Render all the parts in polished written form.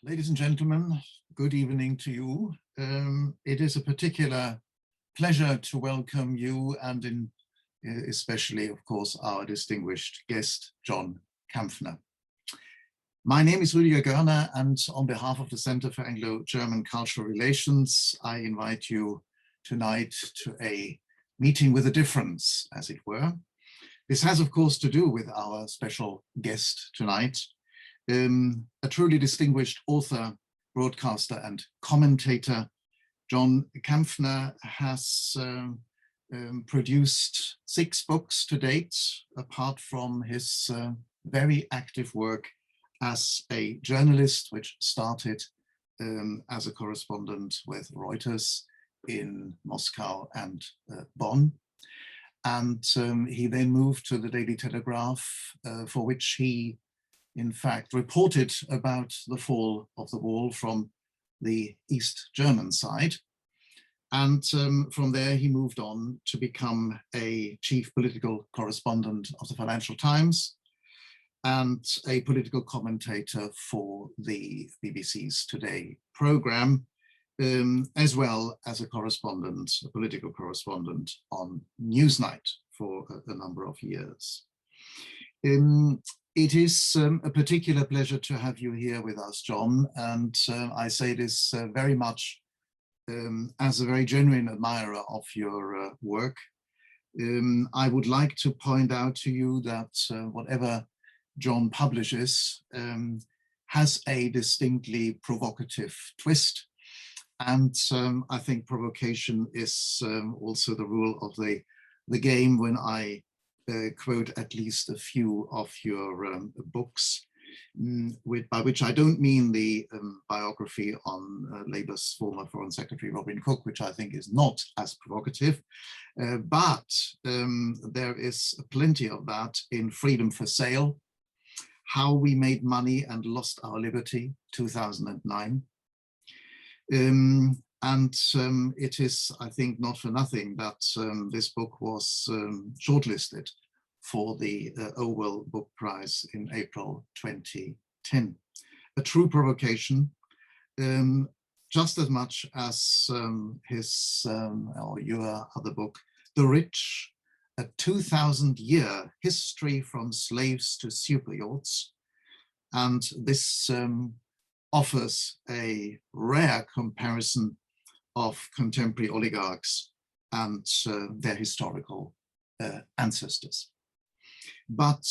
Ladies and gentlemen, good evening to you. It is a particular pleasure to welcome you and especially, of course, our distinguished guest, John Kampfner. My name is Rüdiger Görner, and on behalf of the Center for Anglo-German Cultural Relations, I invite you tonight to a meeting with a difference, as it were. This has, of course, to do with our special guest tonight, a truly distinguished author, broadcaster, and commentator. John Kampfner has produced 6 books to date, apart from his very active work as a journalist, which started as a correspondent with Reuters in Moscow and Bonn. And he then moved to the Daily Telegraph, for which he in fact reported about the fall of the wall from the East German side. And from there he moved on to become a chief political correspondent of the Financial Times and a political commentator for the BBC's Today programme, as well as a political correspondent on Newsnight for a number of years. It is a particular pleasure to have you here with us, John, and I say this very much as a very genuine admirer of your work. I would like to point out to you that whatever John publishes has a distinctly provocative twist, and I think provocation is also the rule of the game when I quote at least a few of your books, by which I don't mean the biography on Labour's former Foreign Secretary Robin Cook, which I think is not as provocative, but there is plenty of that in Freedom for Sale, How We Made Money and Lost Our Liberty, 2009. And it is, I think, not for nothing that this book was shortlisted for the Orwell Book Prize in April 2010. A true provocation, just as much as his or your other book, The Rich, a 2,000-year history from slaves to super yachts. And this offers a rare comparison of contemporary oligarchs and their historical ancestors. But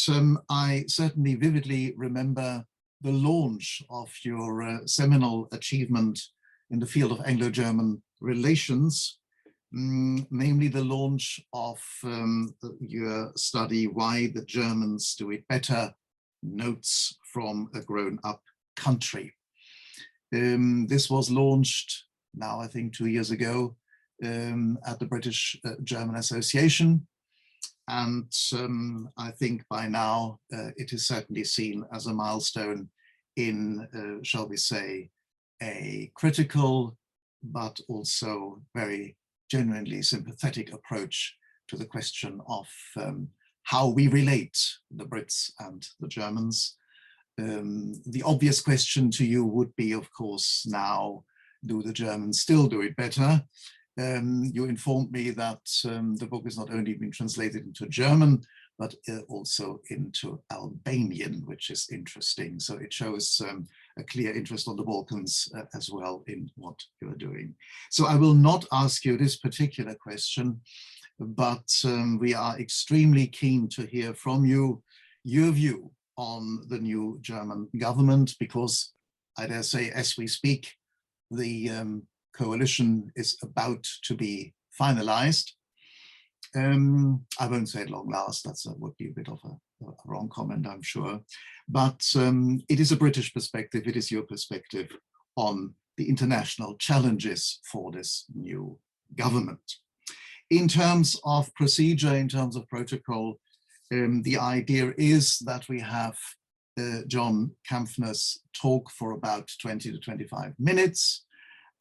I certainly vividly remember the launch of your seminal achievement in the field of Anglo-German relations, namely the launch of your study, Why the Germans Do It Better, Notes from a Grown-Up Country. This was launched now, I think 2 years ago, at the British German Association. And I think by now it is certainly seen as a milestone in, shall we say, a critical, but also very genuinely sympathetic approach to the question of how we relate, the Brits and the Germans. The obvious question to you would be, of course, now, do the Germans still do it better? You informed me that the book has not only been translated into German, but also into Albanian, which is interesting. So it shows a clear interest on the Balkans as well in what you're doing. So I will not ask you this particular question, but we are extremely keen to hear from you, your view on the new German government, because I dare say, as we speak, the coalition is about to be finalized. I won't say at long last, that would be a bit of a wrong comment, I'm sure. But it is a British perspective, it is your perspective on the international challenges for this new government. In terms of procedure, in terms of protocol, the idea is that we have John Kampfner's talk for about 20 to 25 minutes,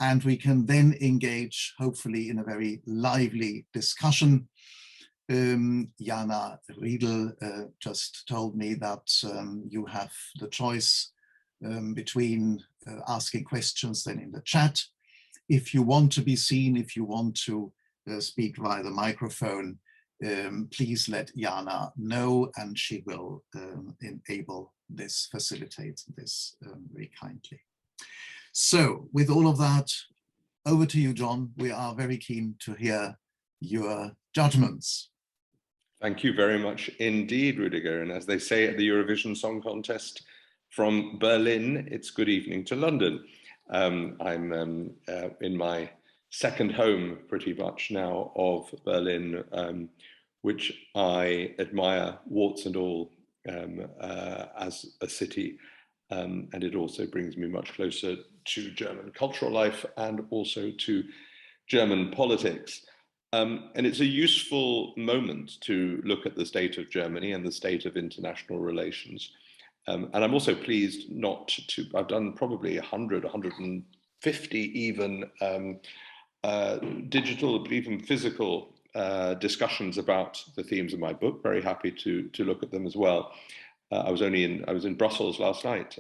and we can then engage, hopefully, in a very lively discussion. Jana Riedel just told me that you have the choice between asking questions then in the chat. If you want to be seen, if you want to speak via the microphone, please let Jana know, and she will enable this, facilitate this very kindly. So with all of that, over to you, John. We are very keen to hear your judgments. Thank you very much indeed, Rudiger. And as they say at the Eurovision Song Contest, from Berlin, it's good evening to London. I'm in my second home pretty much now of Berlin, which I admire warts and all as a city. And it also brings me much closer to German cultural life and also to German politics. And it's a useful moment to look at the state of Germany and the state of international relations. And I'm also pleased not to, I've done probably 100, 150 even digital, but even physical discussions about the themes of my book. Very happy to look at them as well. I was in Brussels last night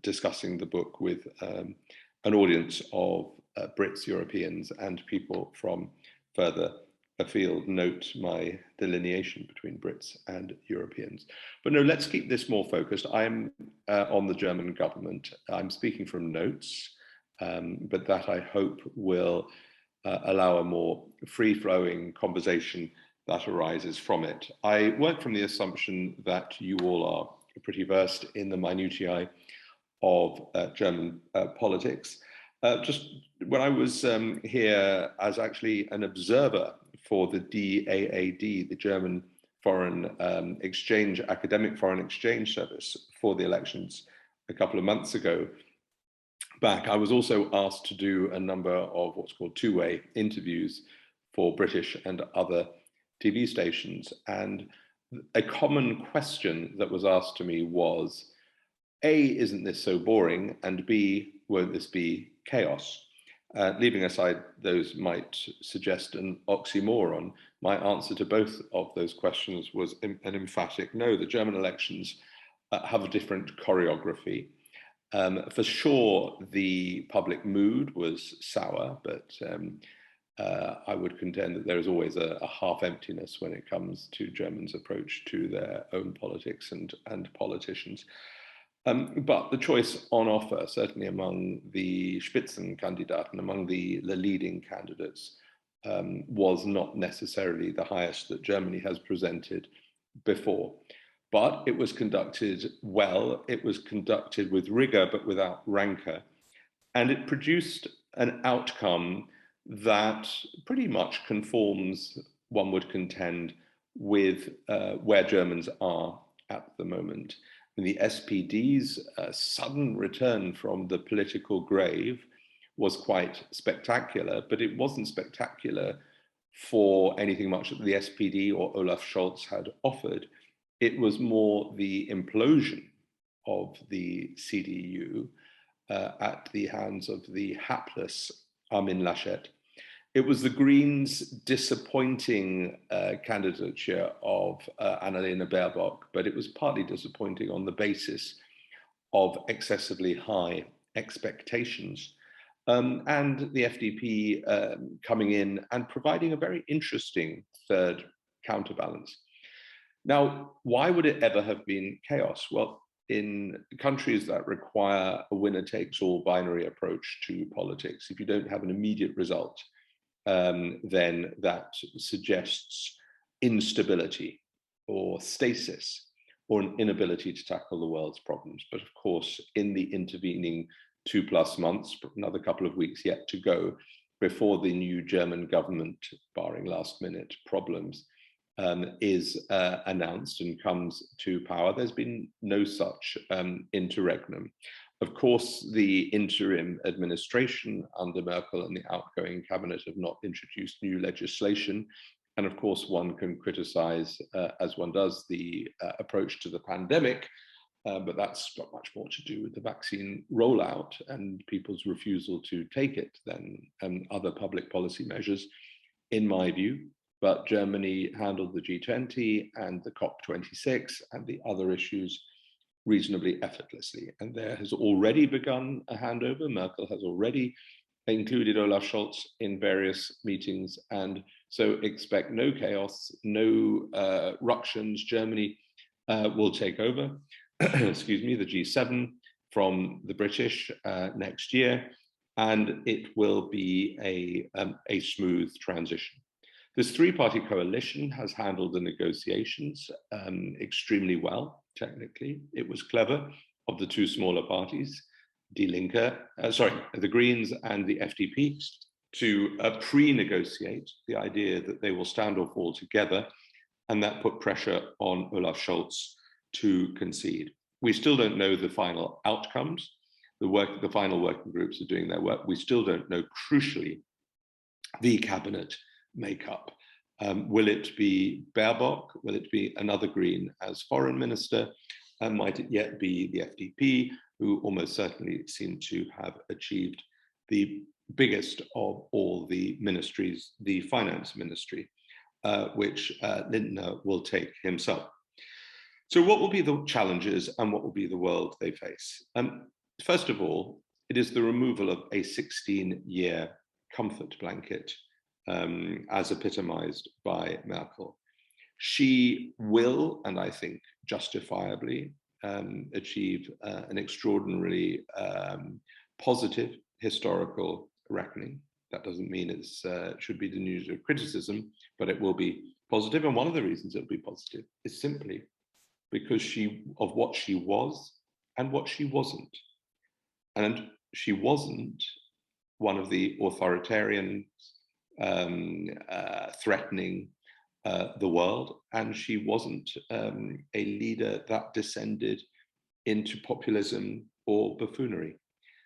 discussing the book with an audience of Brits, Europeans, and people from further afield. Note my delineation between Brits and Europeans. But no, let's keep this more focused. I'm on the German government. I'm speaking from notes, but that I hope will allow a more free-flowing conversation that arises from it. I work from the assumption that you all are pretty versed in the minutiae of German politics. Just when I was here as actually an observer for the DAAD, the German Foreign Exchange, Academic Foreign Exchange Service for the elections a couple of months ago back, I was also asked to do a number of what's called two-way interviews for British and other TV stations. And a common question that was asked to me was, A, isn't this so boring? And B, won't this be chaos? Leaving aside those might suggest an oxymoron, my answer to both of those questions was an emphatic no. The German elections have a different choreography. For sure, the public mood was sour, but I would contend that there is always a half emptiness when it comes to Germans' approach to their own politics and politicians. But the choice on offer, certainly among the Spitzenkandidaten, among the leading candidates, was not necessarily the highest that Germany has presented before. But it was conducted well, it was conducted with rigor, but without rancor. And it produced an outcome that pretty much conforms, one would contend, with where Germans are at the moment. And the SPD's sudden return from the political grave was quite spectacular, but it wasn't spectacular for anything much that the SPD or Olaf Scholz had offered. It was more the implosion of the CDU at the hands of the hapless Armin Laschet. It was the Greens' disappointing candidature of Annalena Baerbock, but it was partly disappointing on the basis of excessively high expectations. And the FDP coming in and providing a very interesting third counterbalance. Now, why would it ever have been chaos? Well, in countries that require a winner-takes-all binary approach to politics, if you don't have an immediate result, then that suggests instability or stasis or an inability to tackle the world's problems. But of course, in the intervening 2+ months, another couple of weeks yet to go before the new German government, barring last-minute problems, is announced and comes to power, there's been no such interregnum. Of course, the interim administration under Merkel and the outgoing cabinet have not introduced new legislation. And of course, one can criticize, as one does, the approach to the pandemic, but that's got much more to do with the vaccine rollout and people's refusal to take it than other public policy measures, in my view. But Germany handled the G20 and the COP26 and the other issues reasonably effortlessly. And there has already begun a handover. Merkel has already included Olaf Scholz in various meetings. And so expect no chaos, no ructions. Germany will take over, excuse me, the G7 from the British next year. And it will be a smooth transition. This three-party coalition has handled the negotiations extremely well, technically. It was clever of the two smaller parties, the Greens and the FDP, to pre-negotiate the idea that they will stand or fall together, and that put pressure on Olaf Scholz to concede. We still don't know the final outcomes. The final working groups are doing their work. We still don't know, crucially, the cabinet makeup. Will it be Baerbock? Will it be another Green as foreign minister? Might it yet be the FDP, who almost certainly seem to have achieved the biggest of all the ministries, the finance ministry, which Lindner will take himself. So what will be the challenges and what will be the world they face? First of all, it is the removal of a 16-year comfort blanket, as epitomized by Merkel. She will, and I think justifiably, achieve an extraordinarily positive historical reckoning. That doesn't mean it should be the news of criticism, but it will be positive. And one of the reasons it'll be positive is simply because of what she was and what she wasn't. And she wasn't one of the authoritarians threatening the world, and she wasn't a leader that descended into populism or buffoonery.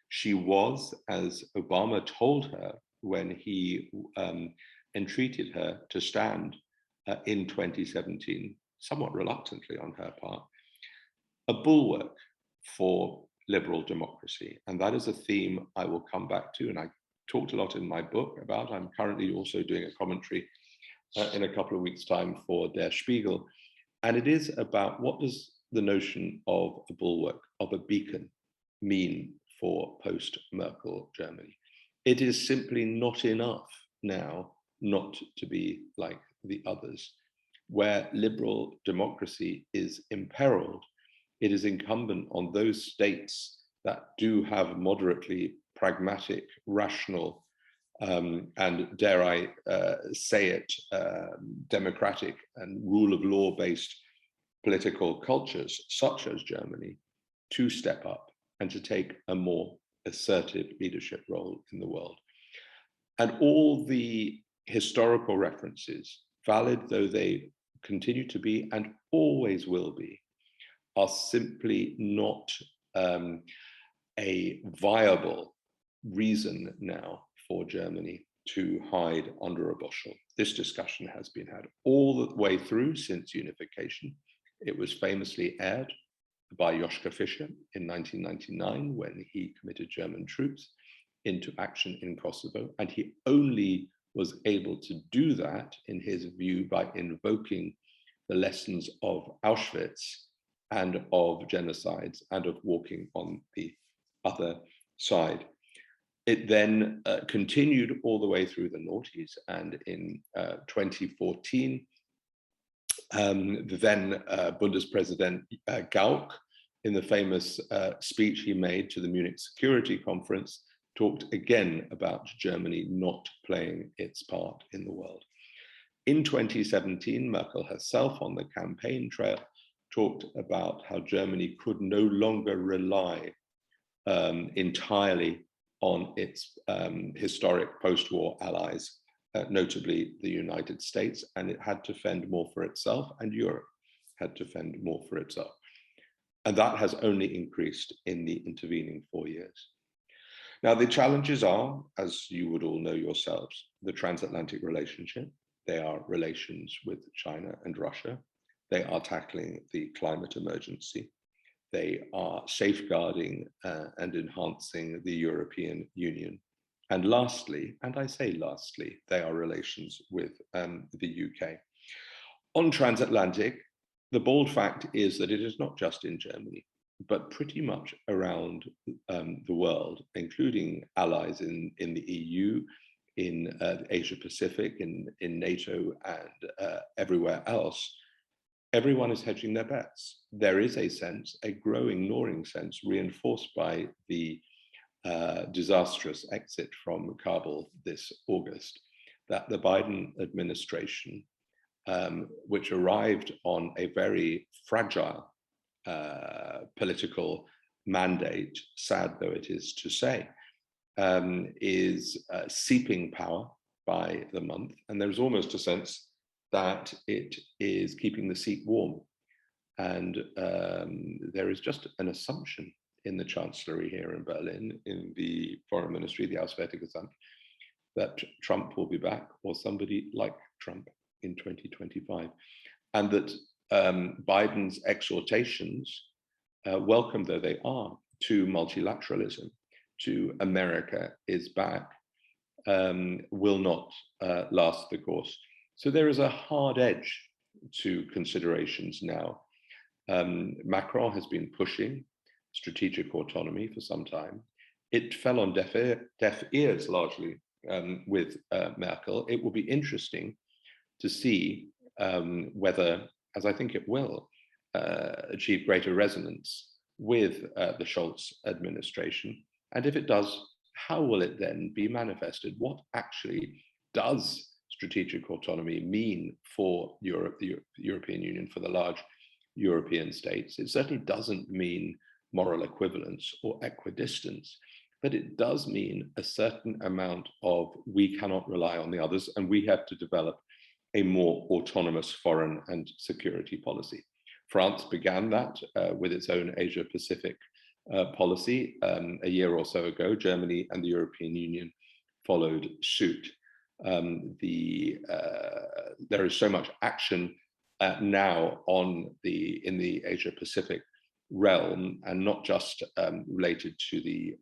She was, as Obama told her when he entreated her to stand in 2017, somewhat reluctantly on her part, a bulwark for liberal democracy. And that is a theme I will come back to, and I talked a lot in my book about. I'm currently also doing a commentary in a couple of weeks' time for Der Spiegel. And it is about what does the notion of a bulwark, of a beacon, mean for post-Merkel Germany. It is simply not enough now not to be like the others. Where liberal democracy is imperiled, it is incumbent on those states that do have moderately pragmatic, rational, and dare I say it, democratic and rule of law based political cultures, such as Germany, to step up and to take a more assertive leadership role in the world. And all the historical references, valid though they continue to be and always will be, are simply not a viable reason now for Germany to hide under a bushel. This discussion has been had all the way through since unification. It was famously aired by Joschka Fischer in 1999 when he committed German troops into action in Kosovo, and he only was able to do that, in his view, by invoking the lessons of Auschwitz and of genocides and of walking on the other side. It then continued all the way through the noughties, and in 2014, the then Bundespräsident Gauck, in the famous speech he made to the Munich Security Conference, talked again about Germany not playing its part in the world. In 2017, Merkel herself on the campaign trail talked about how Germany could no longer rely entirely on its historic post-war allies, notably the United States, and it had to fend more for itself, and Europe had to fend more for itself. And that has only increased in the intervening 4 years. Now, the challenges are, as you would all know yourselves, the transatlantic relationship. They are relations with China and Russia. They are tackling the climate emergency. They are safeguarding and enhancing the European Union. And lastly, and I say lastly, they are relations with the UK. On transatlantic, the bold fact is that it is not just in Germany. but pretty much around the world, including allies in the EU, in Asia Pacific, in NATO, and everywhere else, everyone is hedging their bets. There is a sense, a growing, gnawing sense, reinforced by the disastrous exit from Kabul this August, that the Biden administration, which arrived on a very fragile political mandate, sad though it is to say, is seeping power by the month. And there's almost a sense that it is keeping the seat warm. And there is just an assumption in the Chancellery here in Berlin, in the Foreign Ministry, the Auswärtiges Amt, that Trump will be back, or somebody like Trump, in 2025. And that Biden's exhortations, welcome though they are, to multilateralism, to America is back, will not last the course. So there is a hard edge to considerations now. Macron has been pushing strategic autonomy for some time. It fell on deaf ears largely with Merkel. It will be interesting to see whether, as I think it will, achieve greater resonance with the Scholz administration. And if it does, how will it then be manifested? What actually does strategic autonomy mean for Europe, the European Union, for the large European states? It certainly doesn't mean moral equivalence or equidistance, but it does mean a certain amount of we cannot rely on the others, and we have to develop a more autonomous foreign and security policy. France began that with its own Asia-Pacific policy a year or so ago. Germany and the European Union followed suit. There is so much action now in the Asia-Pacific realm, and not just related to the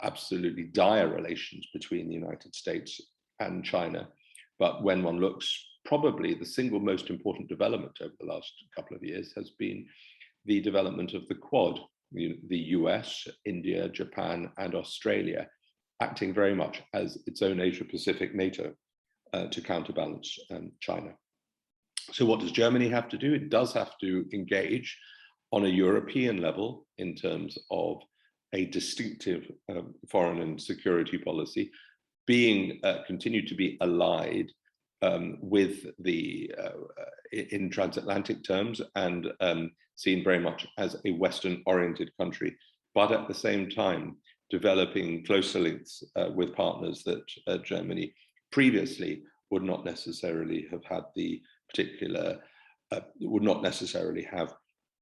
absolutely dire relations between the United States and China. But when one looks, probably the single most important development over the last couple of years has been the development of the Quad, the US, India, Japan, and Australia, acting very much as its own Asia-Pacific NATO to counterbalance China. So what does Germany have to do? It does have to engage on a European level in terms of a distinctive foreign and security policy, being continued to be allied with in transatlantic terms, and seen very much as a Western-oriented country, but at the same time developing closer links with partners that Germany previously would not necessarily have had the particular, would not necessarily have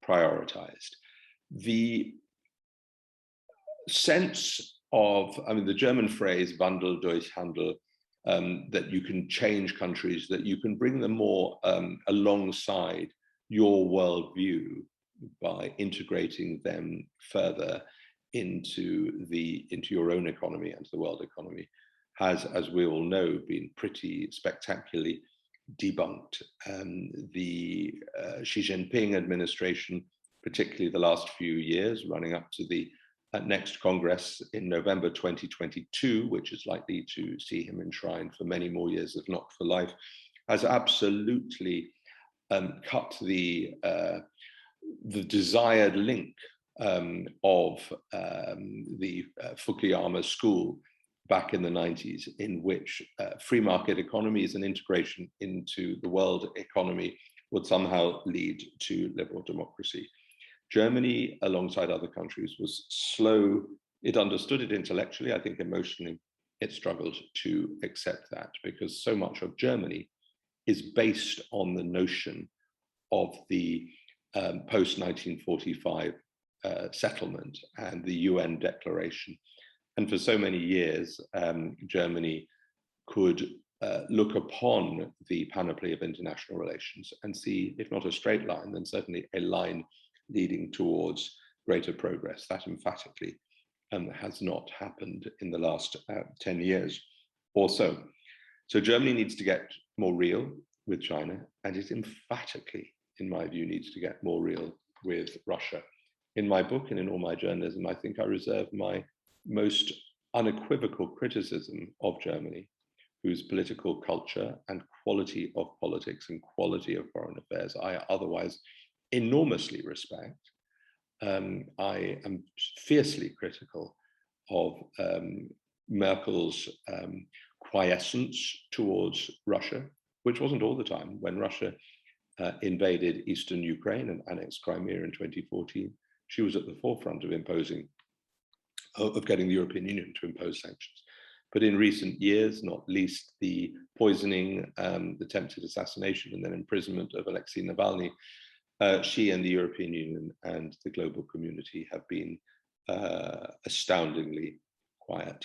prioritized. The sense of, I mean, the German phrase Wandel durch Handel, that you can change countries, that you can bring them more alongside your worldview by integrating them further into your own economy and the world economy, has, as we all know, been pretty spectacularly debunked. The Xi Jinping administration, particularly the last few years, running up to the next Congress in November 2022, which is likely to see him enshrined for many more years, if not for life, has absolutely cut the desired link of the Fukuyama school back in the 90s, in which free market economies and integration into the world economy would somehow lead to liberal democracy. Germany, alongside other countries, was slow. It understood it intellectually. I think emotionally, it struggled to accept that, because so much of Germany is based on the notion of the post-1945 settlement and the UN declaration. And for so many years, Germany could look upon the panoply of international relations and see, if not a straight line, then certainly a line leading towards greater progress. That emphatically has not happened in the last 10 years or so. So Germany needs to get more real with China, and it emphatically, in my view, needs to get more real with Russia. in my book and in all my journalism, I think I reserve my most unequivocal criticism of Germany, whose political culture and quality of politics and quality of foreign affairs I otherwise enormously respect. I am fiercely critical of Merkel's quiescence towards Russia, which wasn't all the time. When Russia invaded eastern Ukraine and annexed Crimea in 2014, she was at the forefront of getting the European Union to impose sanctions. But in recent years, not least the poisoning, the attempted assassination and then imprisonment of Alexei Navalny, she and the European Union and the global community have been astoundingly quiet.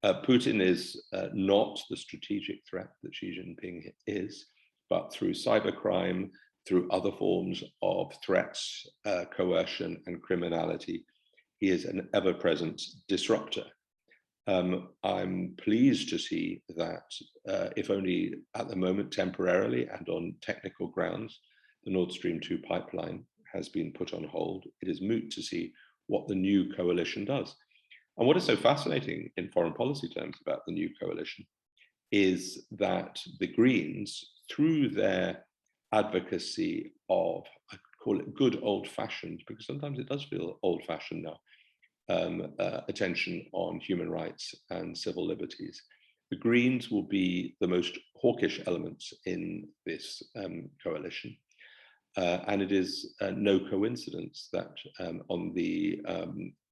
Putin is not the strategic threat that Xi Jinping is, but through cybercrime, through other forms of threats, coercion, and criminality, he is an ever-present disruptor. I'm pleased to see that, if only at the moment temporarily and on technical grounds, the Nord Stream 2 pipeline has been put on hold. It is moot to see what the new coalition does. And what is so fascinating in foreign policy terms about the new coalition is that the Greens, through their advocacy of, I call it good old-fashioned, because sometimes it does feel old-fashioned now, attention on human rights and civil liberties. The Greens will be the most hawkish elements in this coalition. And it is no coincidence that on the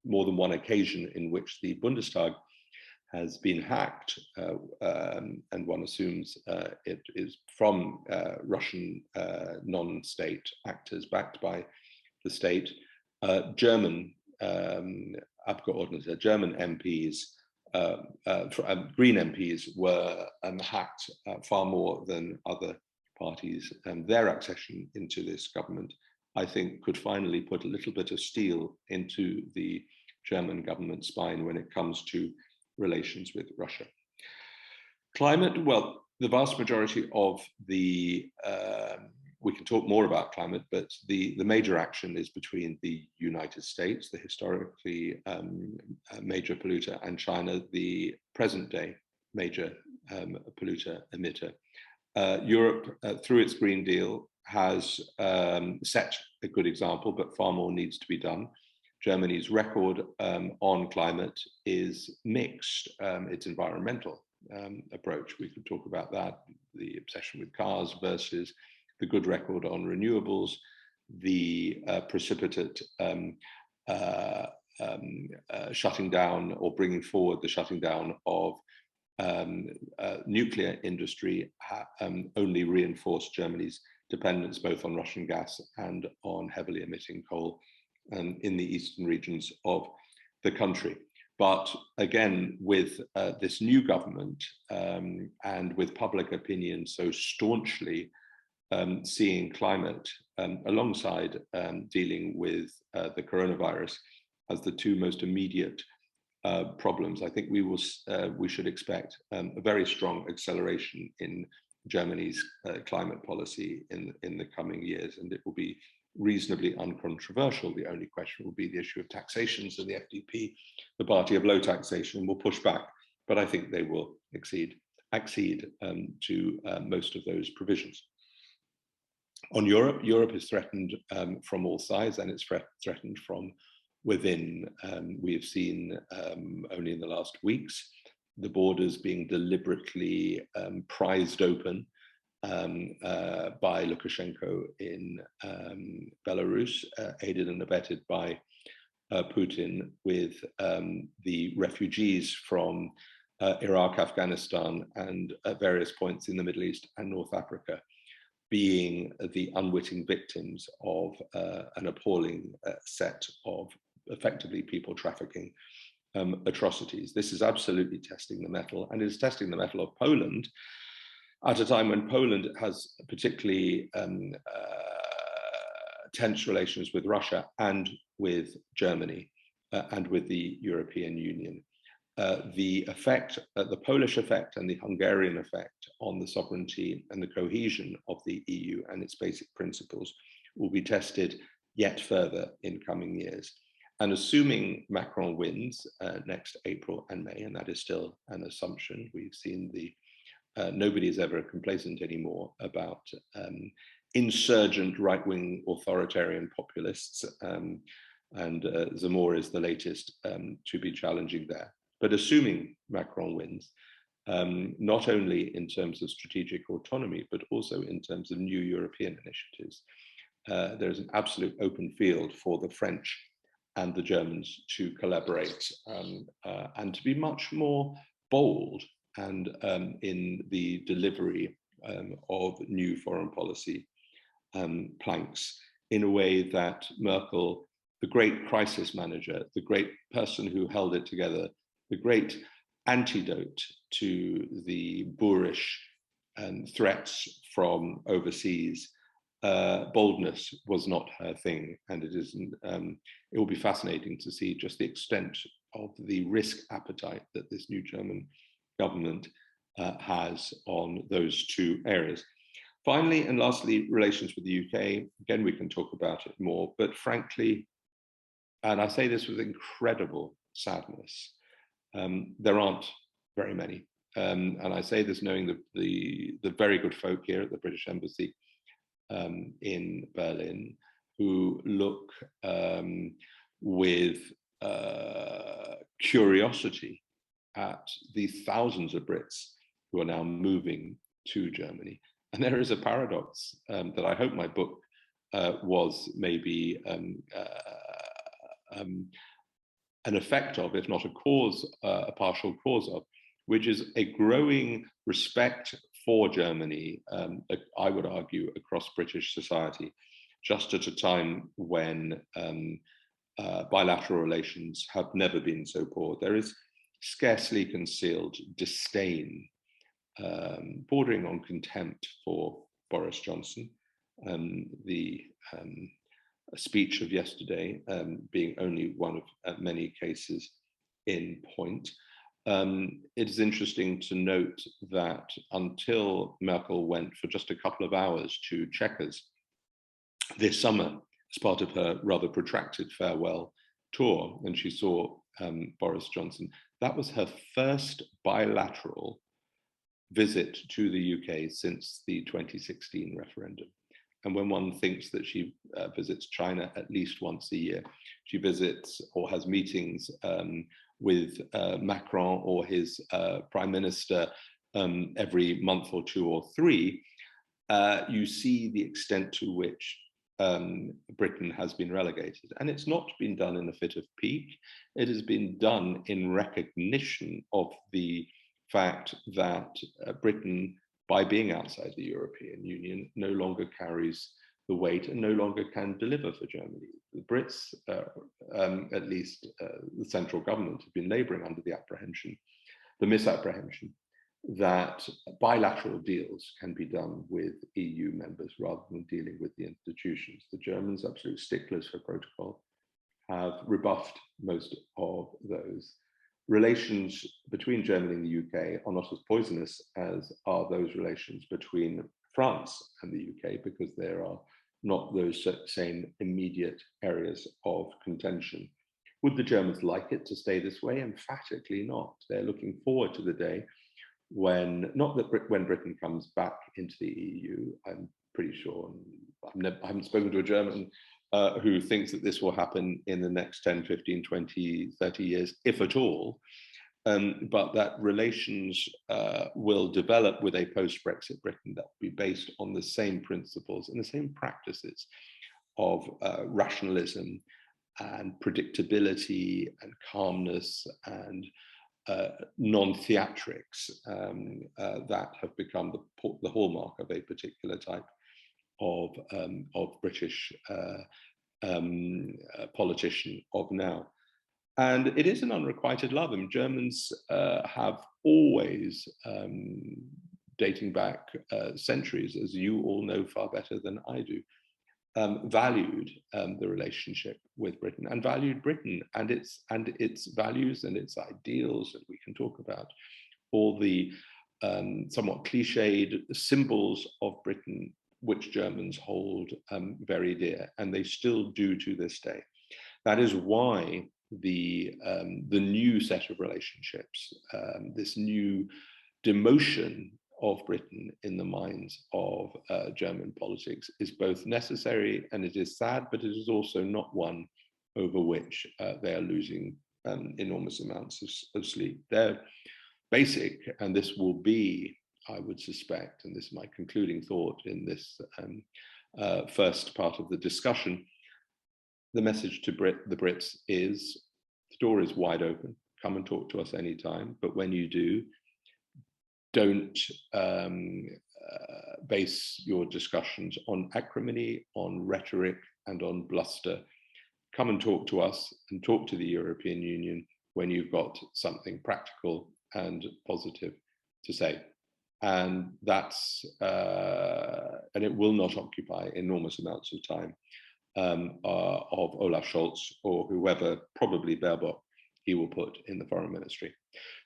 more than one occasion in which the Bundestag has been hacked, and one assumes it is from Russian non-state actors backed by the state, German Abgeordnete, German MPs, Green MPs were hacked far more than other parties, and their accession into this government, I think, could finally put a little bit of steel into the German government spine when it comes to relations with Russia. Climate, well, the vast majority of the, we can talk more about climate, but the major action is between the United States, the historically major polluter, and China, the present day major polluter emitter. Europe, through its Green Deal, has set a good example, but far more needs to be done. Germany's record on climate is mixed. Its environmental approach, we could talk about that, the obsession with cars versus the good record on renewables, the precipitate shutting down or bringing forward the shutting down of nuclear industry only reinforced Germany's dependence both on Russian gas and on heavily emitting coal in the eastern regions of the country. But again, with this new government and with public opinion so staunchly seeing climate alongside dealing with the coronavirus as the two most immediate problems, I think we should expect a very strong acceleration in Germany's climate policy in the coming years, and it will be reasonably uncontroversial. The only question will be the issue of taxation. So the FDP, the party of low taxation, will push back, but I think they will accede to most of those provisions. On Europe, Europe is threatened from all sides, and it's threatened from within. We have seen only in the last weeks the borders being deliberately prized open by Lukashenko in Belarus, aided and abetted by Putin, with the refugees from Iraq, Afghanistan, and various points in the Middle East and North Africa being the unwitting victims of an appalling set of effectively people trafficking atrocities. This is absolutely testing the mettle, and is testing the mettle of Poland at a time when Poland has particularly tense relations with Russia and with Germany and with the European Union. The effect, the Polish effect and the Hungarian effect on the sovereignty and the cohesion of the EU and its basic principles will be tested yet further in coming years. And assuming Macron wins next April and May, and that is still an assumption, we've seen nobody is ever complacent anymore about insurgent right-wing authoritarian populists, and Zemmour is the latest to be challenging there. But assuming Macron wins, not only in terms of strategic autonomy, but also in terms of new European initiatives, there is an absolute open field for the French and the Germans to collaborate and to be much more bold and in the delivery of new foreign policy planks, in a way that Merkel, the great crisis manager, the great person who held it together, the great antidote to the boorish threats from overseas, boldness was not her thing. And it will be fascinating to see just the extent of the risk appetite that this new German government has on those two areas. Finally, and lastly, relations with the UK. Again, we can talk about it more, but frankly, and I say this with incredible sadness, there aren't very many. And I say this knowing the very good folk here at the British Embassy in Berlin, who look with curiosity at the thousands of Brits who are now moving to Germany. And there is a paradox that I hope my book was maybe an effect of, if not a cause, a partial cause of, which is a growing respect for Germany, I would argue, across British society, just at a time when bilateral relations have never been so poor. There is scarcely concealed disdain, bordering on contempt for Boris Johnson. The speech of yesterday being only one of many cases in point. It is interesting to note that until Merkel went for just a couple of hours to Chequers this summer as part of her rather protracted farewell tour, and she saw Boris Johnson, that was her first bilateral visit to the UK since the 2016 referendum. And when one thinks that she visits China at least once a year, she visits or has meetings with Macron or his prime minister every month or two or three, you see the extent to which Britain has been relegated. And it's not been done in a fit of pique. It has been done in recognition of the fact that Britain, by being outside the European Union, no longer carries the weight and no longer can deliver for Germany. The Brits, at least the central government, have been labouring under the misapprehension that bilateral deals can be done with EU members rather than dealing with the institutions. The Germans, absolute sticklers for protocol, have rebuffed most of those. Relations between Germany and the UK are not as poisonous as are those relations between France and the UK, because there are not those same immediate areas of contention. Would the Germans like it to stay this way? Emphatically not. They're looking forward to the day when, not that when Britain comes back into the EU, I'm pretty sure, I haven't spoken to a German who thinks that this will happen in the next 10, 15, 20, 30 years, if at all, but that relations will develop with a post-Brexit Britain that will be based on the same principles and the same practices of rationalism and predictability and calmness and non-theatrics that have become the hallmark of a particular type of British politician of now. And it is an unrequited love. I mean, Germans have always, dating back centuries, as you all know far better than I do, valued the relationship with Britain and valued Britain and its values and its ideals. And we can talk about all the somewhat cliched symbols of Britain which Germans hold very dear, and they still do to this day. That is why the new set of relationships, this new demotion of Britain in the minds of German politics, is both necessary and it is sad, but it is also not one over which they are losing enormous amounts of sleep. They're basic, and this will be, I would suspect, and this is my concluding thought in this first part of the discussion, the message to the Brits is, the door is wide open. Come and talk to us anytime. But when you do, don't base your discussions on acrimony, on rhetoric, and on bluster. Come and talk to us and talk to the European Union when you've got something practical and positive to say. And that's, and it will not occupy enormous amounts of time of Olaf Scholz or whoever, probably Baerbock, he will put in the foreign ministry.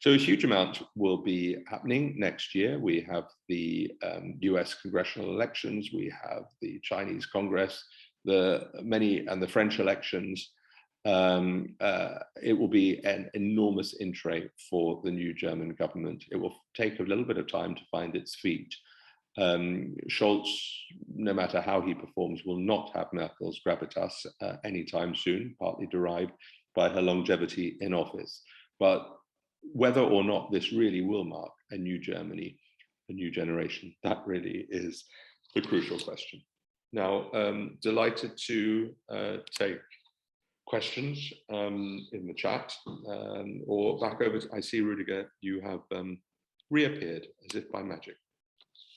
So a huge amount will be happening next year. We have the US congressional elections, we have the Chinese Congress, and the French elections. It will be an enormous entree for the new German government. It will take a little bit of time to find its feet. Scholz, no matter how he performs, will not have Merkel's gravitas anytime soon, partly derived by her longevity in office. But whether or not this really will mark a new Germany, a new generation, that really is the crucial question. Now, delighted to take questions in the chat, or back over to, I see, Rudiger, you have reappeared as if by magic.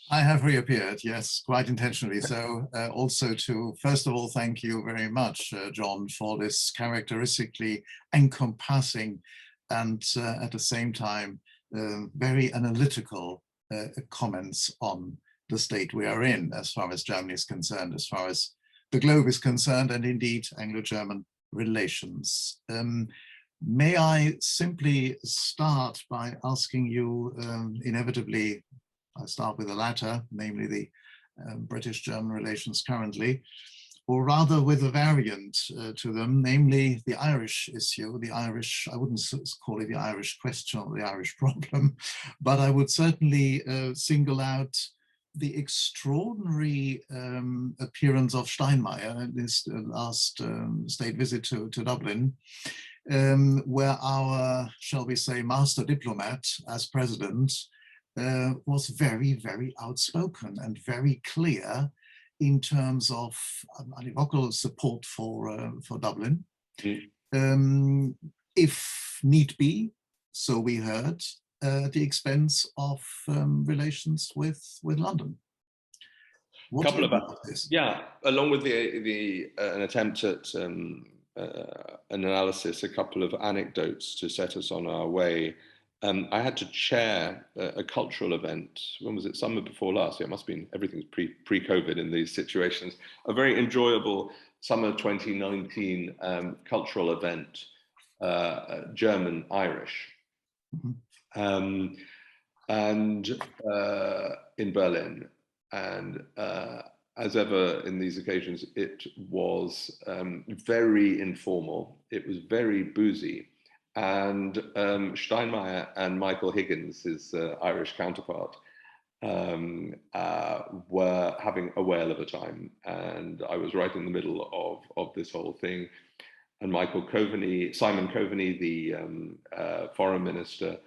I have reappeared, yes, quite intentionally. So also to, first of all, thank you very much, John, for this characteristically encompassing and at the same time very analytical comments on the state we are in as far as Germany is concerned, as far as the globe is concerned, and indeed Anglo-German relations. May I simply start by asking you, inevitably, I start with the latter, namely the British-German relations currently, or rather with a variant to them, namely the Irish issue, the Irish, I wouldn't call it the Irish question or the Irish problem, but I would certainly single out the extraordinary appearance of Steinmeier in this last state visit to Dublin, where our, shall we say, master diplomat as president was very, very outspoken and very clear in terms of unequivocal support for Dublin. If need be, so we heard, at the expense of relations with London. What couple of this? Yeah, along with an attempt at an analysis, a couple of anecdotes to set us on our way. I had to chair a cultural event. When was it? Summer before last. Yeah, it must have been, everything's pre-COVID in these situations. A very enjoyable summer 2019 cultural event, German-Irish. Mm-hmm. And in Berlin. And as ever in these occasions, it was very informal. It was very boozy. And Steinmeier and Michael Higgins, his Irish counterpart, were having a whale of a time. And I was right in the middle of this whole thing. And Simon Coveney, the foreign minister,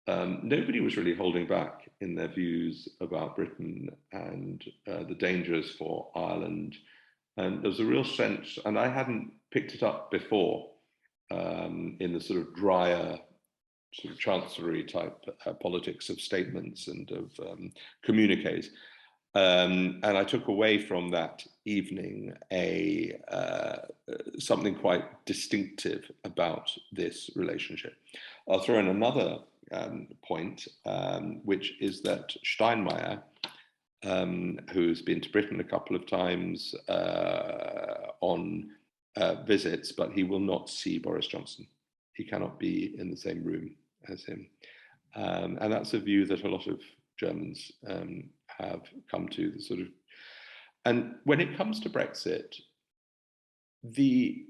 nobody was really holding back in their views about Britain and the dangers for Ireland. And there was a real sense, and I hadn't picked it up before, in the sort of drier, sort of chancellery type politics of statements and of communiques. And I took away from that evening something quite distinctive about this relationship. I'll throw in another point, which is that Steinmeier, who's been to Britain a couple of times on visits, but he will not see Boris Johnson. He cannot be in the same room as him. And that's a view that a lot of Germans have come to, the sort of And when it comes to Brexit, the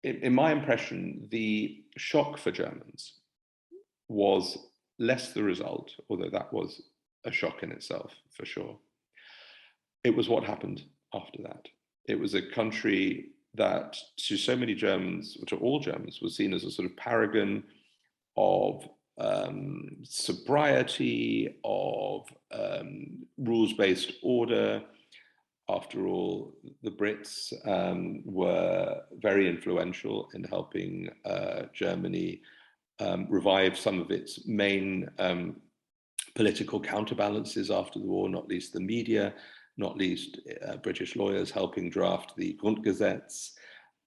in my impression, the shock for Germans was less the result, although that was a shock in itself, for sure. It was what happened after that. It was a country that, to so many Germans, or to all Germans, was seen as a sort of paragon of sobriety, of rules-based order. After all, the Brits were very influential in helping Germany revive some of its main political counterbalances after the war, not least the media, not least British lawyers helping draft the Grundgesetz.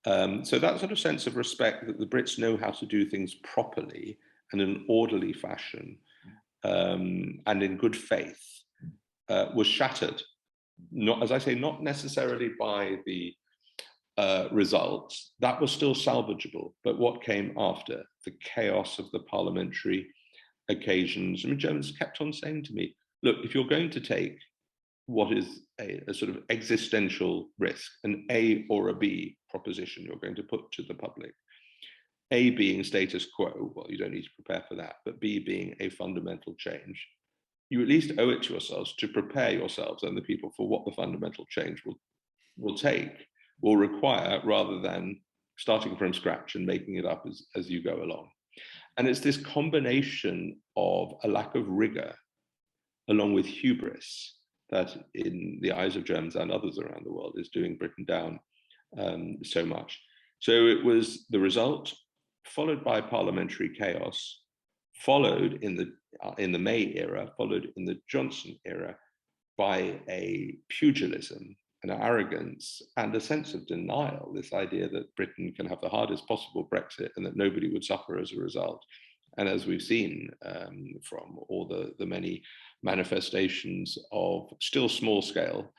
So that sort of sense of respect that the Brits know how to do things properly and in an orderly fashion and in good faith was shattered. Not, as I say, not necessarily by the results. That was still salvageable, but what came after, the chaos of the parliamentary occasions. I mean, Germans kept on saying to me, look, if you're going to take what is a sort of existential risk, an A or a B proposition you're going to put to the public, A being status quo, well, you don't need to prepare for that, but B being a fundamental change, you at least owe it to yourselves to prepare yourselves and the people for what the fundamental change will require, rather than starting from scratch and making it up as you go along. And it's this combination of a lack of rigor along with hubris that, in the eyes of Germans and others around the world, is doing Britain down so much. So it was the result, followed by parliamentary chaos, followed in the May era, followed in the Johnson era by a pugilism, an arrogance, and a sense of denial, this idea that Britain can have the hardest possible Brexit and that nobody would suffer as a result. And as we've seen from all the many manifestations of still small scale,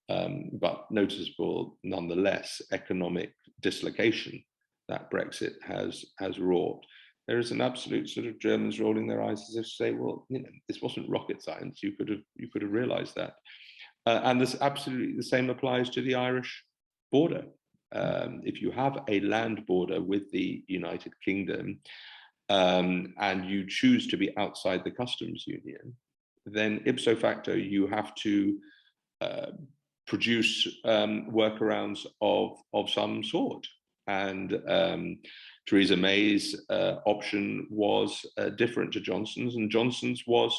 but noticeable nonetheless, economic dislocation that Brexit has wrought, there is an absolute sort of Germans rolling their eyes as if to say, well, you know, this wasn't rocket science. You could have realized that. And this absolutely the same applies to the Irish border. If you have a land border with the United Kingdom and you choose to be outside the customs union, then ipso facto you have to produce workarounds of some sort. And Theresa May's option was different to Johnson's, and Johnson's was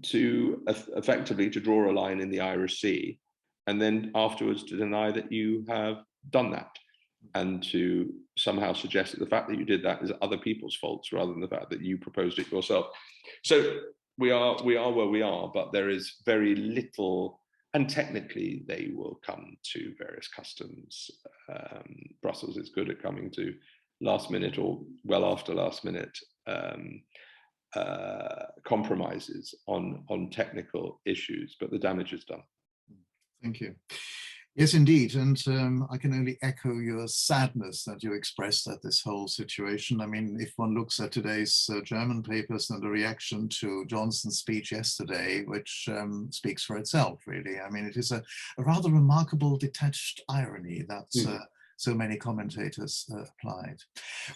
to effectively to draw a line in the Irish Sea, and then afterwards to deny that you have done that, and to somehow suggest that the fact that you did that is other people's faults rather than the fact that you proposed it yourself. So we are where we are, but there is very little. And technically, they will come to various customs. Brussels is good at coming to last minute or well after last minute compromises on technical issues, but the damage is done. Thank you. Yes, indeed. And I can only echo your sadness that you expressed at this whole situation. I mean, if one looks at today's German papers and the reaction to Johnson's speech yesterday, which speaks for itself, really. I mean, it is a rather remarkable detached irony that so many commentators applied.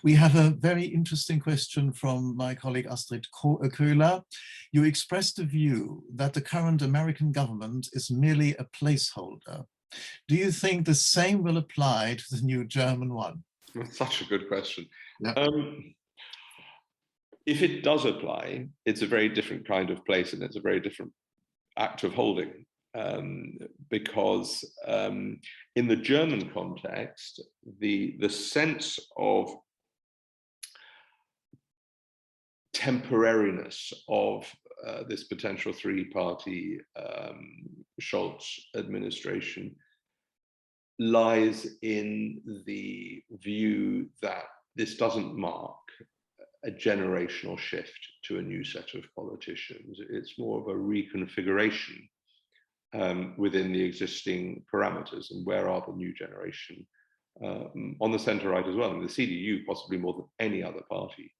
We have a very interesting question from my colleague Astrid Köhler. You expressed the view that the current American government is merely a placeholder. Do you think the same will apply to the new German one? That's such a good question. Yeah. If it does apply, it's a very different kind of place, and it's a very different act of holding, because in the German context, the sense of temporariness of this potential three-party Scholz administration lies in the view that this doesn't mark a generational shift to a new set of politicians. It's more of a reconfiguration within the existing parameters, and where are the new generation on the centre right as well. And the CDU, possibly more than any other party,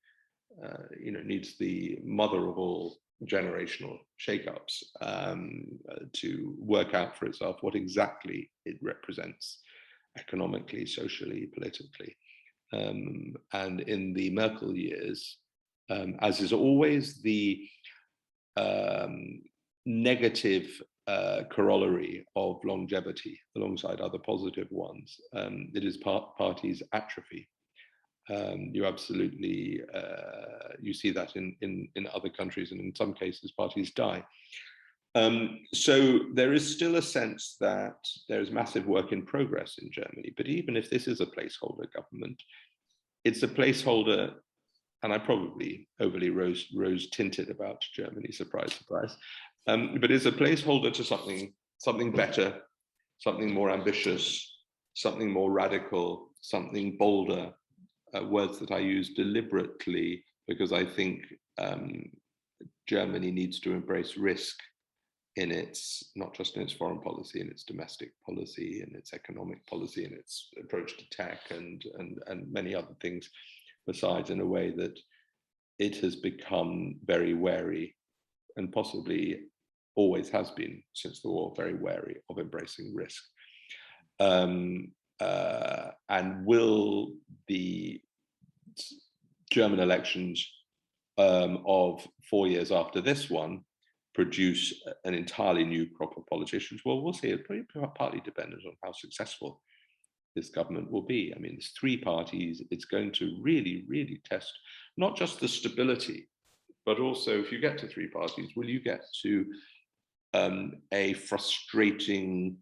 needs the mother of all generational shakeups to work out for itself what exactly it represents economically, socially, politically. And in the Merkel years, as is always the negative corollary of longevity alongside other positive ones, it is parties atrophy. You absolutely, you see that in other countries, and in some cases parties die. So there is still a sense that there is massive work in progress in Germany, but even if this is a placeholder government, it's a placeholder, and I probably overly rose-tinted about Germany, surprise, surprise, but it's a placeholder to something better, something more ambitious, something more radical, something bolder, words that I use deliberately because I think Germany needs to embrace risk in its, not just in its foreign policy, in its domestic policy, in its economic policy, in its approach to tech and many other things besides, in a way that it has become very wary, and possibly always has been since the war, very wary of embracing risk. And will the German elections of 4 years after this one produce an entirely new crop of politicians? Well, we'll see. It's partly dependent on how successful this government will be. I mean, there's 3 parties. It's going to really, really test not just the stability, but also, if you get to 3 parties, will you get to a frustrating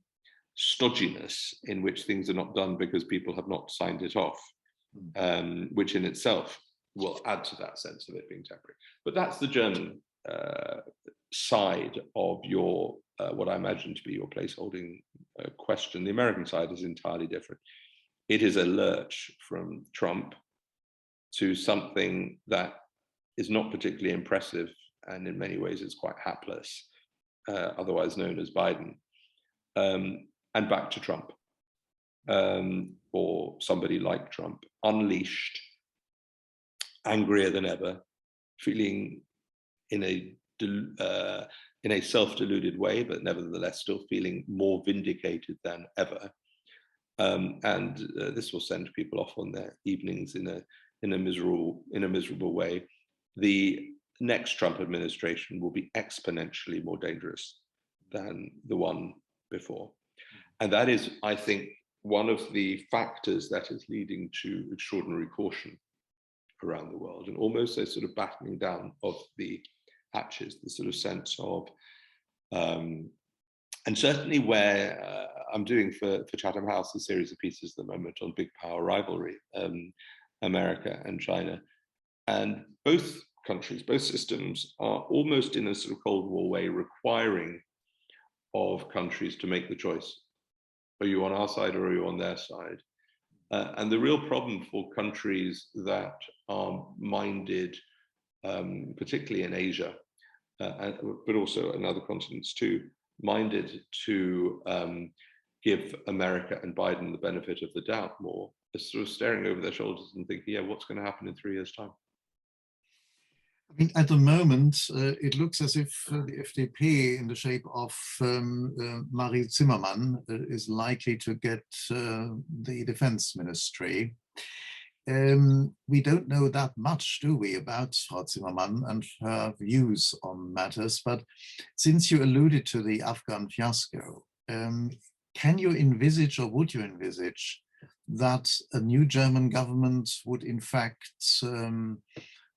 stodginess in which things are not done because people have not signed it off, which in itself will add to that sense of it being temporary. But that's the German side of your, what I imagine to be your placeholding question. The American side is entirely different. It is a lurch from Trump to something that is not particularly impressive, and in many ways is quite hapless, otherwise known as Biden, and back to Trump, or somebody like Trump, unleashed, angrier than ever, feeling in a self-deluded way, but nevertheless still feeling more vindicated than ever. And this will send people off on their evenings in a miserable way. The next Trump administration will be exponentially more dangerous than the one before. And that is, I think, one of the factors that is leading to extraordinary caution around the world, and almost a sort of battening down of the hatches, the sort of sense of, and certainly where I'm doing for Chatham House a series of pieces at the moment on big power rivalry, America and China. And both countries, both systems are almost in a sort of Cold War way requiring of countries to make the choice. Are you on our side or are you on their side? And the real problem for countries that are minded, particularly in Asia, but also in other continents too, minded to give America and Biden the benefit of the doubt more, is sort of staring over their shoulders and thinking, yeah, what's going to happen in 3 years' time? I mean, at the moment, it looks as if the FDP, in the shape of Marie Zimmermann, is likely to get the defense ministry. We don't know that much, do we, about Frau Zimmermann and her views on matters, but since you alluded to the Afghan fiasco, can you envisage, or would you envisage, that a new German government would in fact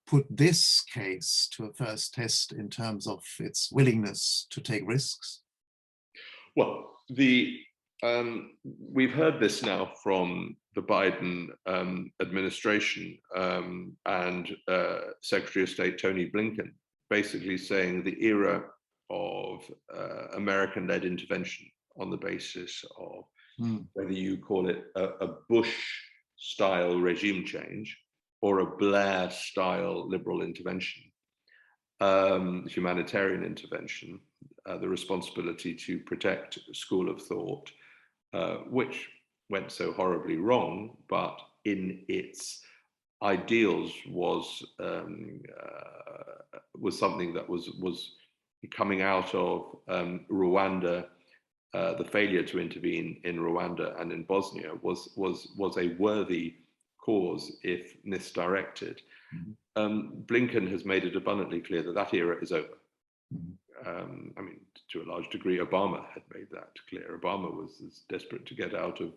put this case to a first test in terms of its willingness to take risks? Well, we've heard this now from the Biden administration and Secretary of State Tony Blinken, basically saying the era of American-led intervention on the basis of whether you call it a Bush-style regime change or a Blair-style liberal intervention, humanitarian intervention, the responsibility to protect school of thought, which went so horribly wrong, but in its ideals was something that was coming out of Rwanda. The failure to intervene in Rwanda and in Bosnia was a worthy cause if misdirected. Blinken has made it abundantly clear that that era is over. I mean, to a large degree, Obama had made that clear. Obama was desperate to get out of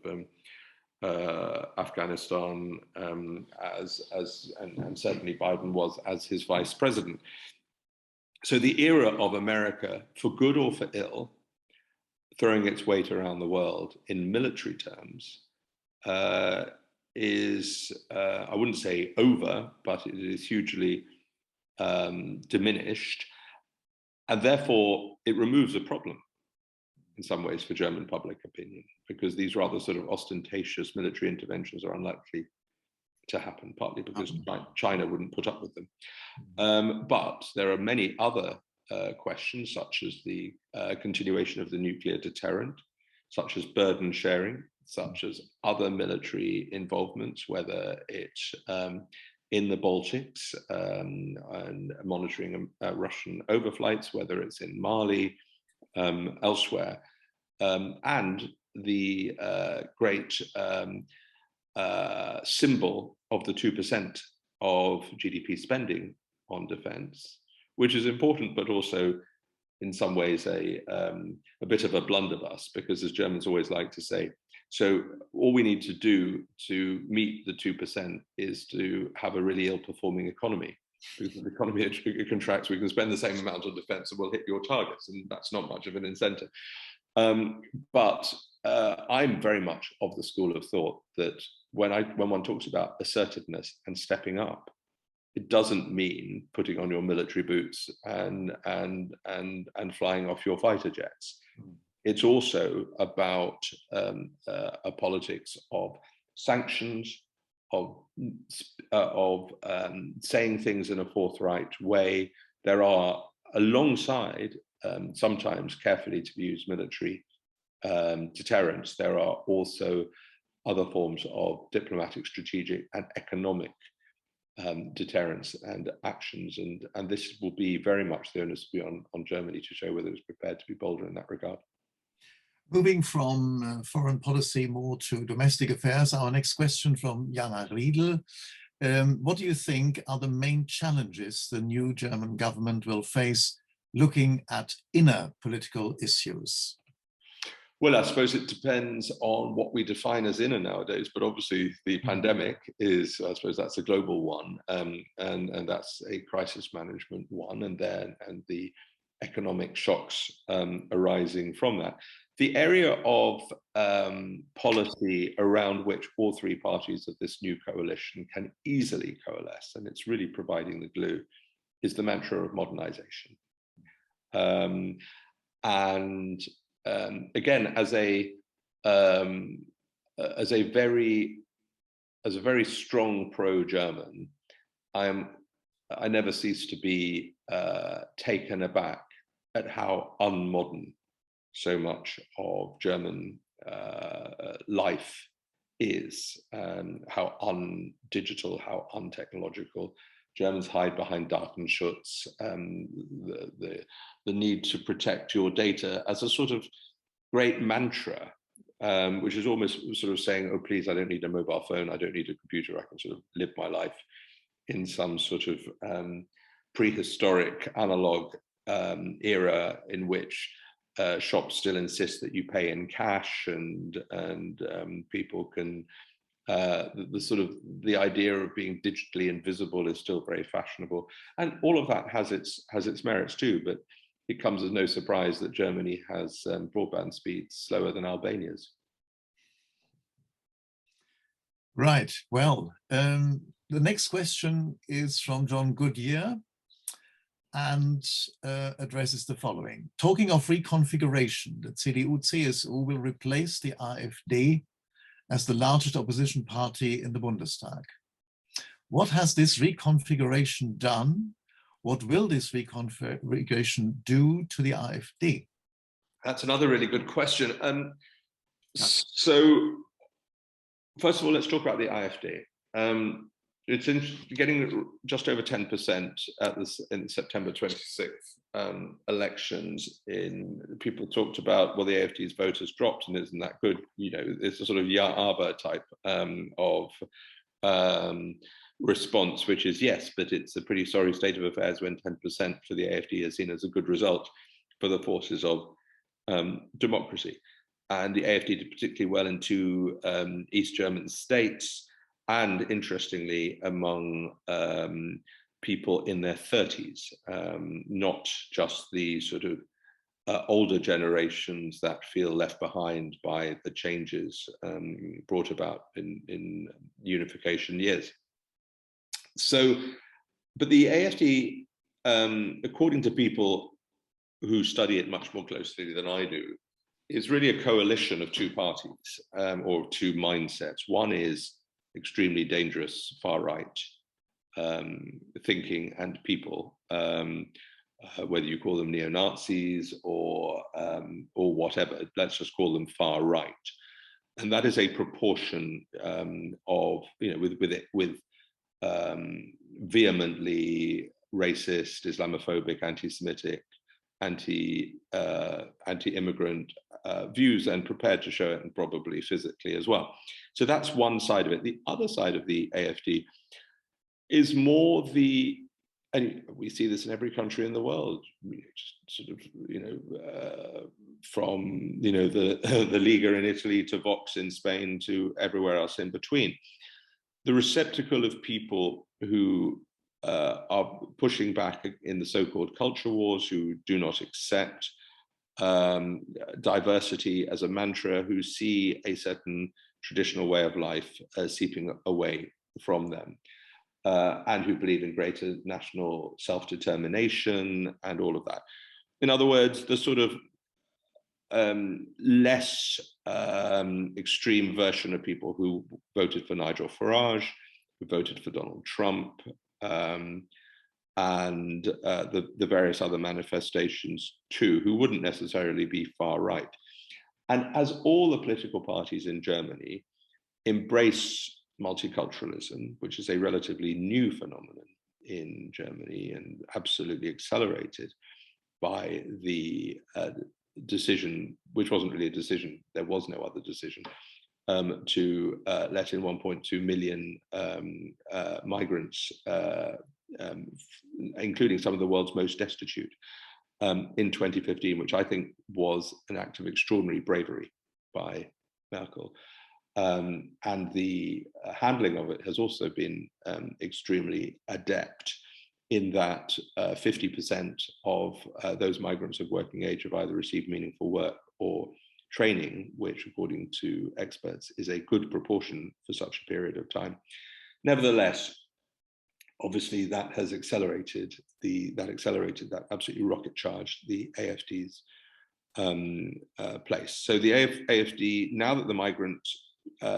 Afghanistan, and certainly Biden was as his vice president. So the era of America, for good or for ill, throwing its weight around the world in military terms, is, I wouldn't say over, but it is hugely diminished. And therefore, it removes a problem in some ways for German public opinion, because these rather sort of ostentatious military interventions are unlikely to happen, partly because China wouldn't put up with them. But there are many other questions, such as the continuation of the nuclear deterrent, such as burden sharing, such as other military involvements, whether it's in the Baltics and monitoring Russian overflights, whether it's in Mali, elsewhere, and the great symbol of the 2% of GDP spending on defense, which is important, but also in some ways a bit of a blunderbuss, because as Germans always like to say, so all we need to do to meet the 2% is to have a really ill-performing economy. Because if the economy contracts, we can spend the same amount on defense and we'll hit your targets, and that's not much of an incentive. But I'm very much of the school of thought that when one talks about assertiveness and stepping up, it doesn't mean putting on your military boots and flying off your fighter jets. It's also about a politics of sanctions, of saying things in a forthright way. There are, alongside sometimes carefully to be used military deterrence, there are also other forms of diplomatic, strategic, and economic deterrence and actions, and this will be very much the onus will be on Germany to show whether it's prepared to be bolder in that regard. Moving from foreign policy more to domestic affairs, our next question from Jana Riedel. What do you think are the main challenges the new German government will face looking at inner political issues? Well, I suppose it depends on what we define as inner nowadays, but obviously the pandemic is, I suppose that's a global one, and that's a crisis management one, and the economic shocks arising from that. The area of policy around which all three parties of this new coalition can easily coalesce, and it's really providing the glue, is the mantra of modernization. Again, as a very strong pro-German, I never cease to be taken aback at how unmodern so much of German life is, how undigital, how untechnological. Germans hide behind Datenschutz, the need to protect your data as a sort of great mantra, which is almost sort of saying, oh, please, I don't need a mobile phone, I don't need a computer, I can sort of live my life in some sort of prehistoric analog era in which shops still insist that you pay in cash, and people can, the idea of being digitally invisible is still very fashionable, and all of that has its merits too. But it comes as no surprise that Germany has broadband speeds slower than Albania's. Right. Well, the next question is from John Goodyear and addresses the following. Talking of reconfiguration, the CDU-CSU will replace the AfD as the largest opposition party in the Bundestag. What has this reconfiguration done? What will this reconfiguration do to the AfD? That's another really good question. So, first of all, let's talk about the AfD. it's getting just over 10% at in September 26th elections. People talked about, well, the AfD's vote has dropped and isn't that good? You know, it's a sort of Ja aber type of response, which is yes, but it's a pretty sorry state of affairs when 10% for the AfD is seen as a good result for the forces of democracy. And the AfD did particularly well in two East German states, and interestingly, among people in their 30s, not just the sort of older generations that feel left behind by the changes brought about in unification years. So, but the AfD, according to people who study it much more closely than I do, is really a coalition of two parties or two mindsets. One is extremely dangerous far-right thinking and people, whether you call them neo-Nazis or whatever, let's just call them far-right. And that is a proportion of, you know, with vehemently racist, Islamophobic, anti-Semitic, anti-immigrant views, and prepared to show it, and probably physically as well. So that's one side of it. The other side of the AfD is more and we see this in every country in the world, sort of, you know, from, you know, the Liga in Italy to Vox in Spain to everywhere else in between. The receptacle of people who are pushing back in the so-called culture wars, who do not accept diversity as a mantra, who see a certain traditional way of life seeping away from them, and who believe in greater national self-determination and all of that. In other words, the sort of less extreme version of people who voted for Nigel Farage, who voted for Donald Trump, and the various other manifestations too, who wouldn't necessarily be far right. And as all the political parties in Germany embrace multiculturalism, which is a relatively new phenomenon in Germany and absolutely accelerated by the decision, which wasn't really a decision, there was no other decision, to let in 1.2 million migrants, including some of the world's most destitute, in 2015, which I think was an act of extraordinary bravery by Merkel. And the handling of it has also been extremely adept, in that 50% of those migrants of working age have either received meaningful work or training, which, according to experts, is a good proportion for such a period of time. Nevertheless, obviously, that has accelerated that absolutely rocket charge the AfD's place. So the AfD, now that the migrant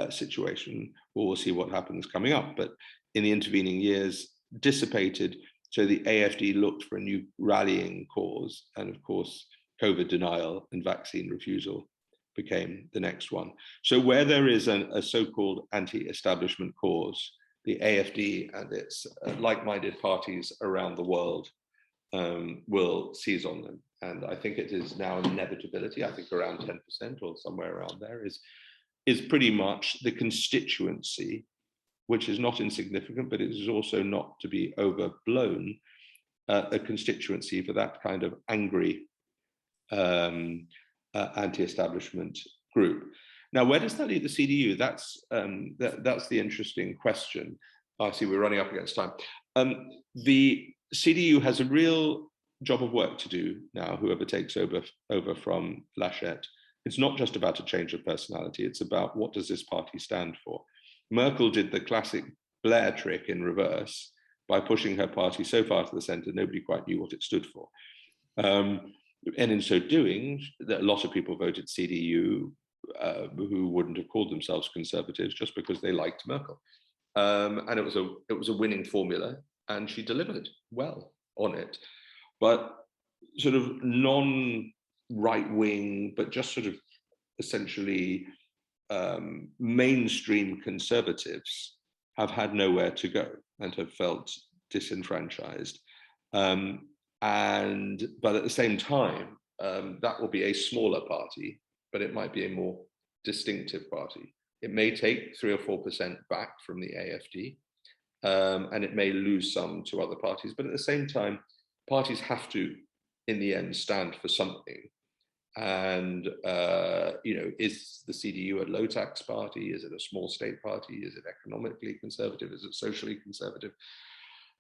situation, we'll see what happens coming up, but in the intervening years, dissipated. So the AfD looked for a new rallying cause, and of course, COVID denial and vaccine refusal became the next one. So where there is a so-called anti-establishment cause, the AfD and its like-minded parties around the world will seize on them. And I think it is now an inevitability. I think around 10% or somewhere around there is pretty much the constituency, which is not insignificant, but it is also not to be overblown, a constituency for that kind of angry anti-establishment group. Now, where does that leave the CDU? That's the interesting question. I see we're running up against time. The CDU has a real job of work to do now, whoever takes over from Laschet. It's not just about a change of personality, it's about what does this party stand for. Merkel did the classic Blair trick in reverse by pushing her party so far to the center, nobody quite knew what it stood for. And in so doing, a lot of people voted CDU who wouldn't have called themselves conservatives just because they liked Merkel. And it was a winning formula, and she delivered well on it. But sort of non-right-wing, but just sort of essentially mainstream conservatives have had nowhere to go and have felt disenfranchised. But at the same time, that will be a smaller party, but it might be a more distinctive party. It may take 3 or 4% back from the AFD, and it may lose some to other parties. But at the same time, parties have to, in the end, stand for something. And is the CDU a low tax party? Is it a small state party? Is it economically conservative? Is it socially conservative?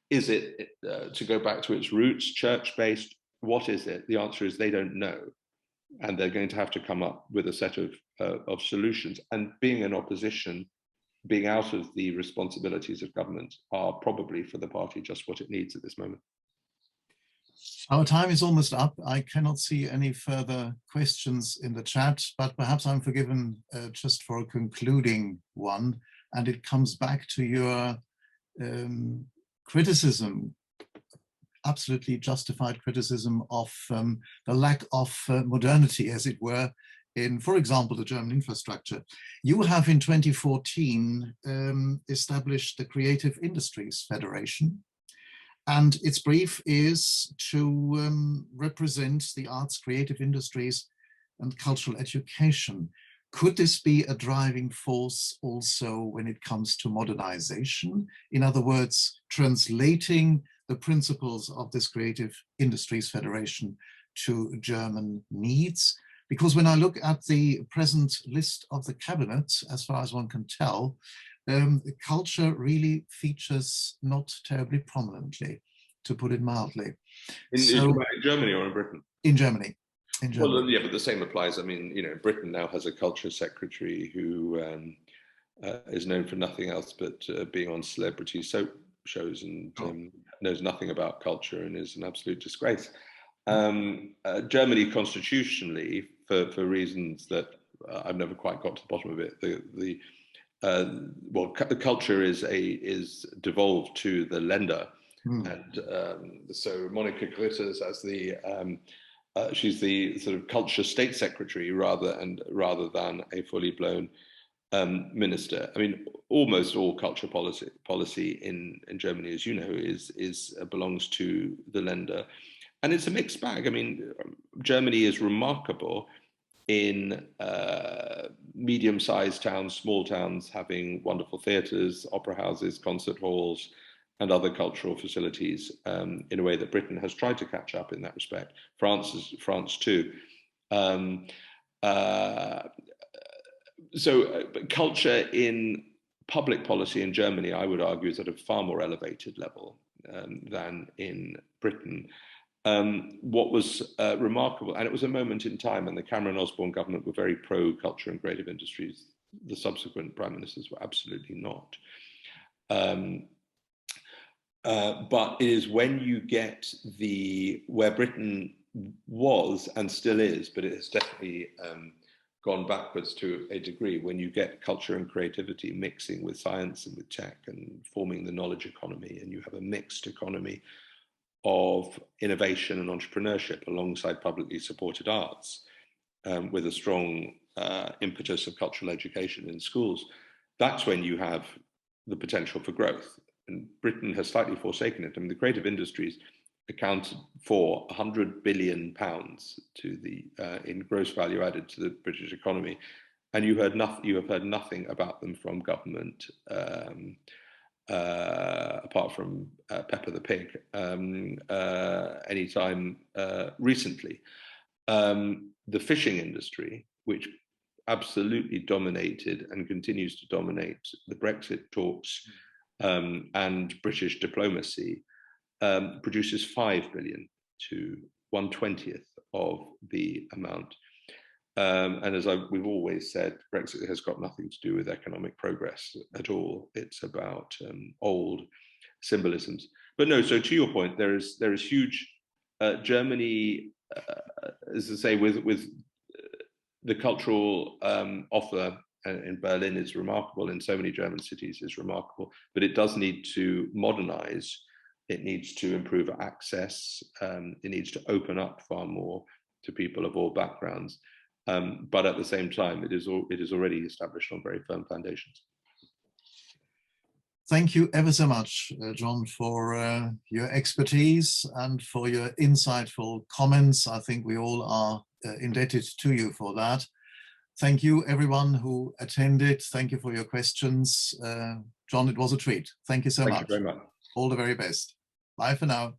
Is it, to go back to its roots, church-based? What is it? The answer is they don't know, and they're going to have to come up with a set of solutions. And being an opposition, being out of the responsibilities of government, are probably for the party just what it needs at this moment. Our time is almost up. I cannot see any further questions in the chat, but perhaps I'm forgiven just for a concluding one, and it comes back to your criticism, absolutely justified criticism of the lack of modernity, as it were, in, for example, the German infrastructure. You have in 2014 established the Creative Industries Federation, and its brief is to represent the arts, creative industries, and cultural education. Could this be a driving force also when it comes to modernization? In other words, translating the principles of this Creative Industries Federation to German needs? Because when I look at the present list of the cabinet, as far as one can tell, culture really features not terribly prominently, to put it mildly. In Germany or in Britain? In Germany. Well, yeah, but the same applies. I mean, Britain now has a culture secretary who is known for nothing else but being on celebrity soap shows and knows nothing about culture and is an absolute disgrace. Germany constitutionally, for reasons that I've never quite got to the bottom of it, the culture is devolved to the Länder, and so Monika Gritters as she's the sort of culture state secretary rather than a fully blown minister. I mean, almost all culture policy in Germany, as you know, is belongs to the Länder, and it's a mixed bag. I mean, Germany is remarkable in medium-sized towns, small towns, having wonderful theatres, opera houses, concert halls, and other cultural facilities in a way that Britain has tried to catch up in that respect. France too. So culture in public policy in Germany, I would argue, is at a far more elevated level than in Britain. What was remarkable, and it was a moment in time, and the Cameron-Osborne government were very pro-culture and creative industries. The subsequent prime ministers were absolutely not. But it is when you get where Britain was and still is, but it has definitely gone backwards to a degree, when you get culture and creativity mixing with science and with tech and forming the knowledge economy, and you have a mixed economy of innovation and entrepreneurship alongside publicly supported arts, with a strong impetus of cultural education in schools, that's when you have the potential for growth. And Britain has slightly forsaken it. I mean, the creative industries accounted for £100 billion to in gross value added to the British economy, and you have heard nothing about them from government, apart from Peppa the Pig, anytime recently. The fishing industry, which absolutely dominated and continues to dominate the Brexit talks and British diplomacy, produces 5 billion to 1/20th of the amount. And as we've always said, Brexit has got nothing to do with economic progress at all. It's about old symbolisms. But no, so to your point, there is huge Germany, as I say, with the cultural offer in Berlin is remarkable, in so many German cities is remarkable, but it does need to modernize. It needs to improve access. It needs to open up far more to people of all backgrounds. But at the same time, it is already established on very firm foundations. Thank you ever so much, John, for your expertise and for your insightful comments. I think we all are indebted to you for that. Thank you, everyone who attended. Thank you for your questions. John, it was a treat. Thank you so much. Thank you very much. All the very best. Bye for now.